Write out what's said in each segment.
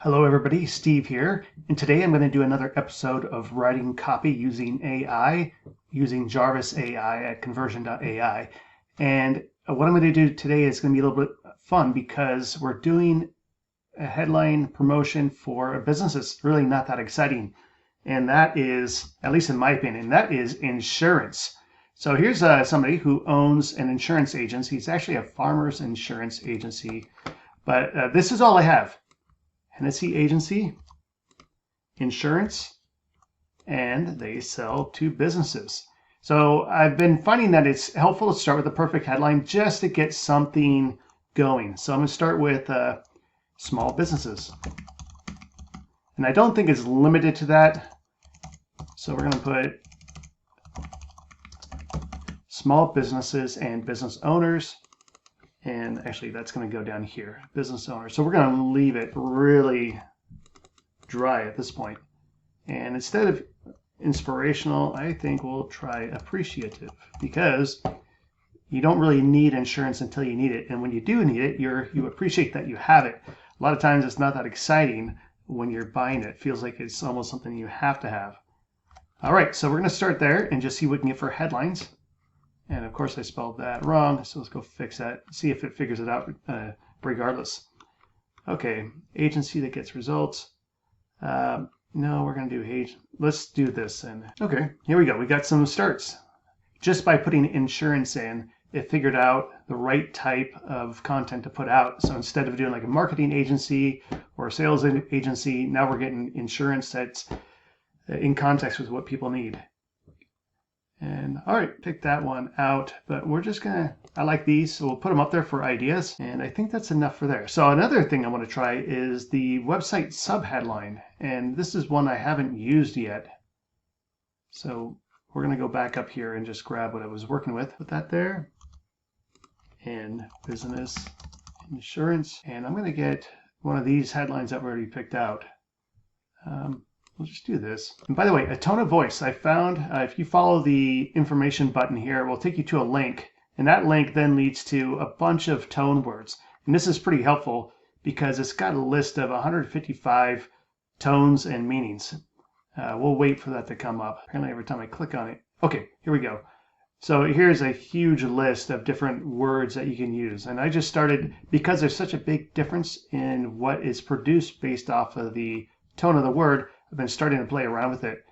Hello everybody, Steve here, and today I'm going to do another episode of writing copy using AI, using Jarvis AI at conversion.ai. And what I'm going to do today is going to be a little bit fun because we're doing a headline promotion for a business that's really not that exciting. And that is, at least in my opinion, that is insurance. So here's somebody who owns an insurance agency. It's actually a farmer's insurance agency, but this is all I have. Hennessy Agency, insurance, and they sell to businesses. So I've been finding that it's helpful to start with a perfect headline just to get something going. So I'm going to start with small businesses. And I don't think it's limited to that. So we're going to put small businesses and business owners. And actually, that's going to go down here, business owner. So we're going to leave it really dry at this point. And instead of inspirational, I think we'll try appreciative, because you don't really need insurance until you need it. And when you do need it, you appreciate that you have it. A lot of times it's not that exciting when you're buying it. It feels like it's almost something you have to have. All right, so we're going to start there and just see what we can get for headlines. And of course I spelled that wrong, so let's go fix that, see if it figures it out regardless. Okay, agency that gets results. No, we're going to do let's do this. And okay, here we go. We got some starts. Just by putting insurance in, it figured out the right type of content to put out. So instead of doing like a marketing agency or a sales agency, now we're getting insurance that's in context with what people need. And all right, pick that one out, but we're just gonna, I like these, so we'll put them up there for ideas. And I think that's enough for there. So another thing I want to try is the website subheadline. And this is one I haven't used yet. So we're gonna go back up here and just grab what I was working with. Put that there. And business insurance. And I'm gonna get one of these headlines that we already picked out. We'll just do this. And by the way, a tone of voice I found, if you follow the information button here, it will take you to a link. And that link then leads to a bunch of tone words. And this is pretty helpful because it's got a list of 155 tones and meanings. We'll wait for that to come up. Apparently every time I click on it. Okay, here we go. So here's a huge list of different words that you can use. And I just started, because there's such a big difference in what is produced based off of the tone of the word, I've been starting to play around with it.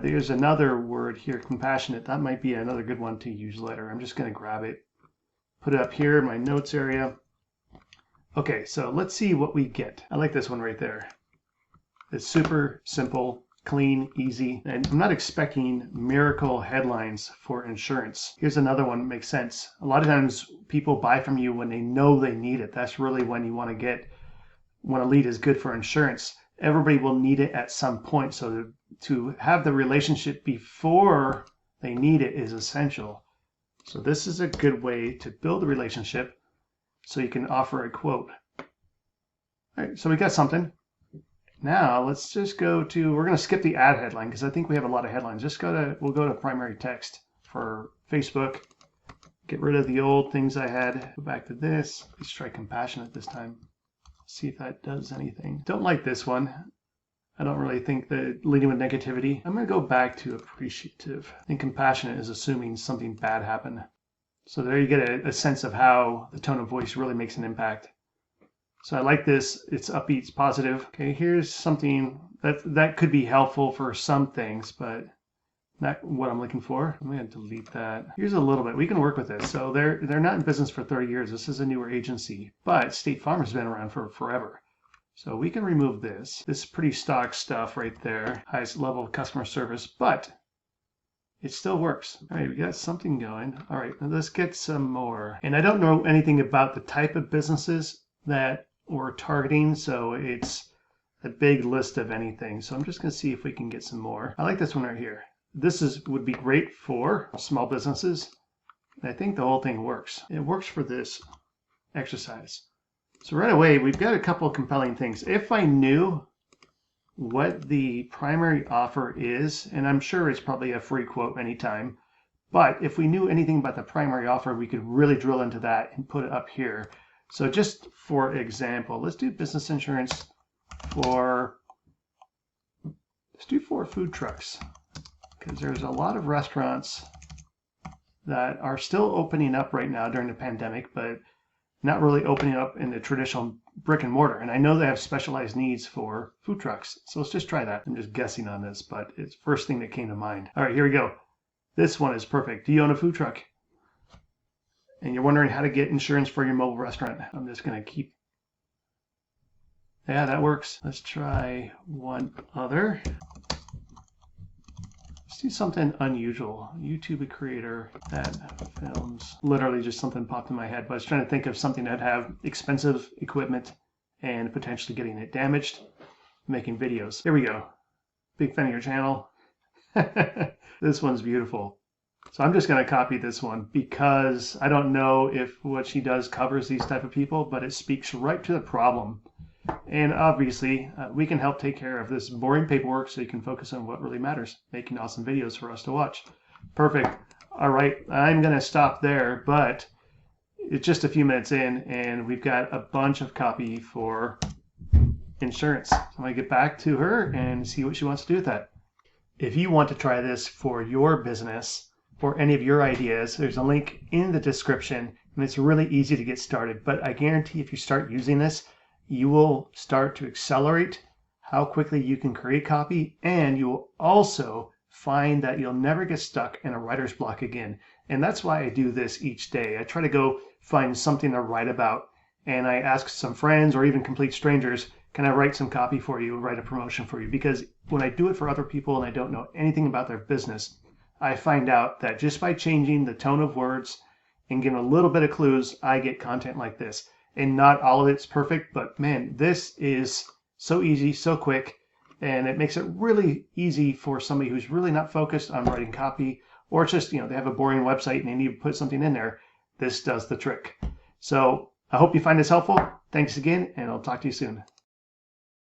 There's another word here, compassionate. That might be another good one to use later. I'm just going to grab it, put it up here in my notes area. Okay, so let's see what we get. I like this one right there. It's super simple, clean, easy, and I'm not expecting miracle headlines for insurance. Here's another one that makes sense. A lot of times people buy from you when they know they need it. That's really when you want to get, when a lead is good for insurance. Everybody will need it at some point. So to have the relationship before they need it is essential. So this is a good way to build a relationship so you can offer a quote. All right, so we got something. Now let's just go to, we're going to skip the ad headline because I think we have a lot of headlines. We'll go to primary text for Facebook. Get rid of the old things I had. Go back to this. Let's try compassionate this time. See if that does anything. Don't like this one. I don't really think that leading with negativity. I'm going to go back to appreciative. I think compassionate is assuming something bad happened. So there you get a sense of how the tone of voice really makes an impact. So I like this. It's upbeat, it's positive. Okay, here's something that could be helpful for some things, but not what I'm looking for. I'm going to delete that. Here's a little bit. We can work with this. So they're not in business for 30 years. This is a newer agency, but State Farm has been around for forever. So we can remove this. This is pretty stock stuff right there. Highest level of customer service, but it still works. All right, we got something going. All right, now let's get some more. And I don't know anything about the type of businesses that we're targeting, so it's a big list of anything. So I'm just going to see if we can get some more. I like this one right here. This would be great for small businesses. I think the whole thing works. It works for this exercise. So right away, we've got a couple of compelling things. If I knew what the primary offer is, and I'm sure it's probably a free quote anytime, but if we knew anything about the primary offer, we could really drill into that and put it up here. So just for example, let's do business insurance let's do 4 food trucks, because there's a lot of restaurants that are still opening up right now during the pandemic, but not really opening up in the traditional brick and mortar. And I know they have specialized needs for food trucks. So let's just try that. I'm just guessing on this, but it's the first thing that came to mind. All right, here we go. This one is perfect. Do you own a food truck? And you're wondering how to get insurance for your mobile restaurant. I'm just going to keep. Yeah, that works. Let's try one other. Let's do something unusual. YouTube creator that films. Literally just something popped in my head, but I was trying to think of something that have expensive equipment and potentially getting it damaged, making videos. Here we go. Big fan of your channel. This one's beautiful. So I'm just going to copy this one because I don't know if what she does covers these type of people, but it speaks right to the problem. And obviously, we can help take care of this boring paperwork so you can focus on what really matters, making awesome videos for us to watch. Perfect. All right, I'm going to stop there, but it's just a few minutes in, and we've got a bunch of copy for insurance. So I'm going to get back to her and see what she wants to do with that. If you want to try this for your business or any of your ideas, there's a link in the description, and it's really easy to get started. But I guarantee if you start using this, you will start to accelerate how quickly you can create copy, and you will also find that you'll never get stuck in a writer's block again. And that's why I do this each day. I try to go find something to write about, and I ask some friends or even complete strangers, can I write some copy for you, write a promotion for you? Because when I do it for other people and I don't know anything about their business, I find out that just by changing the tone of words and giving a little bit of clues, I get content like this. And not all of it's perfect, but man, this is so easy, so quick, and it makes it really easy for somebody who's really not focused on writing copy, or it's just, they have a boring website and they need to put something in there. This does the trick. So I hope you find this helpful. Thanks again, and I'll talk to you soon.